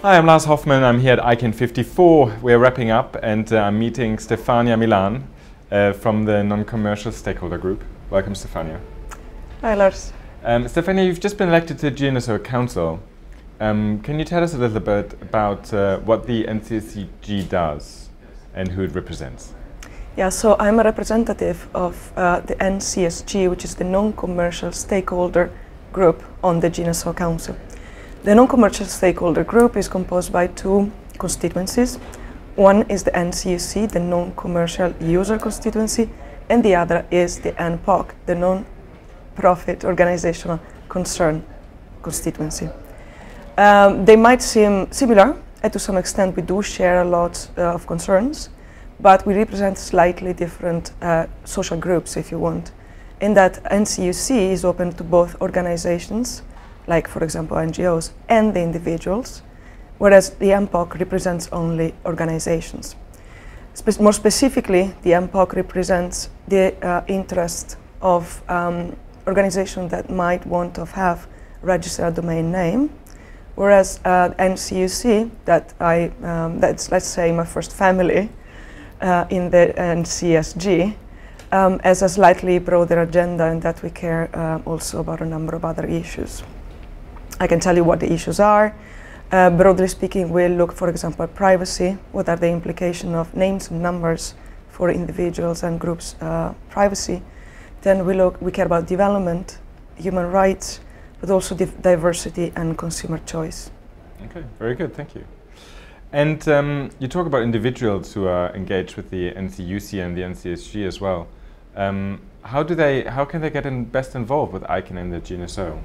Hi, I'm Lars Hoffman. I'm here at ICANN 54. We're wrapping up and I'm meeting Stefanie Milan from the Non-Commercial Stakeholder Group. Welcome, Stefanie. Hi, Lars. Stefanie, you've just been elected to the GNSO Council. Can you tell us a little bit about what the NCSG does and who it represents? Yeah, so I'm a representative of the NCSG, which is the Non-Commercial Stakeholder Group on the GNSO Council. The Non-Commercial Stakeholder Group is composed by two constituencies. One is the NCUC, the Non-Commercial User Constituency, and the other is the NPOC, the Non-Profit Organizational Concern Constituency. They might seem similar, and to some extent we do share a lot of concerns, but we represent slightly different social groups, if you want, in that NCUC is open to both organizations, like, for example, NGOs, and the individuals, whereas the MPOC represents only organizations. More specifically, the MPOC represents the interest of organizations that might want to have registered a domain name, whereas NCUC, that's, let's say, my first family in the NCSG, has a slightly broader agenda in that we care also about a number of other issues. I can tell you what the issues are. Broadly speaking, we'll look, for example, at privacy. What are the implications of names and numbers for individuals and groups' privacy? Then we care about development, human rights, but also diversity and consumer choice. Okay, very good, thank you. And you talk about individuals who are engaged with the NCUC and the NCSG as well. How can they get best involved with ICANN and the GNSO?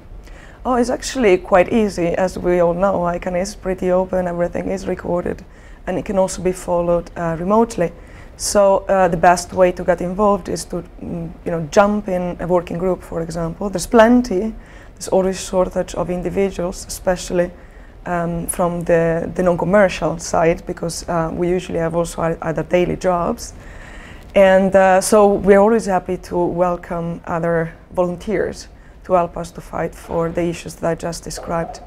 Oh, it's actually quite easy. As we all know, ICANN is pretty open, everything is recorded, and it can also be followed remotely. So the best way to get involved is to jump in a working group, for example. There's always shortage of individuals, especially from the non-commercial side, because we usually have also other daily jobs. And so we're always happy to welcome other volunteers to help us to fight for the issues that I just described.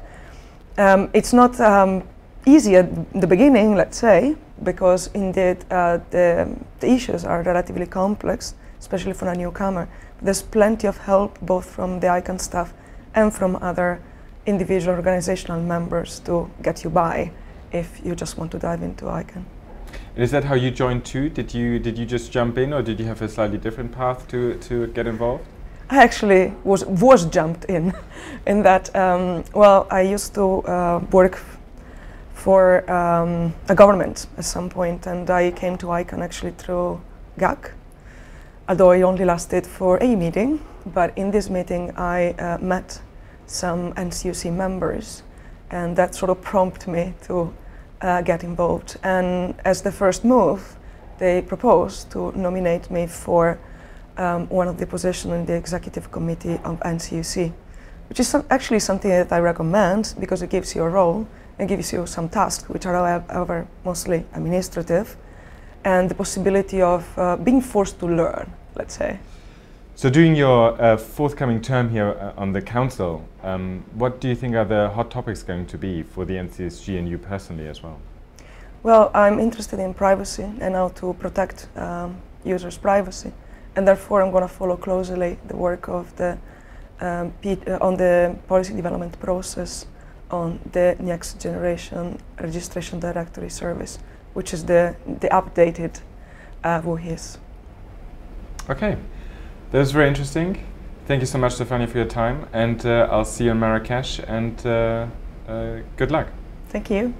It's not easy at the beginning, let's say, because indeed the issues are relatively complex, especially for a newcomer. There's plenty of help both from the ICANN staff and from other individual organizational members to get you by if you just want to dive into ICANN. And is that how you joined too? Did you just jump in, or did you have a slightly different path to get involved? I actually was jumped in that, well, I used to work for a government at some point, and I came to ICANN actually through GAC, although it only lasted for a meeting. But in this meeting, I met some NCUC members, and that sort of prompted me to get involved. And as the first move, they proposed to nominate me for one of the positions in the executive committee of NCUC, which is actually something that I recommend because it gives you a role and gives you some tasks, which are however mostly administrative, and the possibility of being forced to learn, let's say. So during your forthcoming term here on the council, what do you think are the hot topics going to be for the NCSG and you personally as well? Well, I'm interested in privacy and how to protect users' privacy. And therefore, I'm going to follow closely the work of the on the policy development process on the next generation registration directory service, which is the updated WHIS. Okay, that was very interesting. Thank you so much, Stefanie, for your time, and I'll see you in Marrakesh. And good luck. Thank you.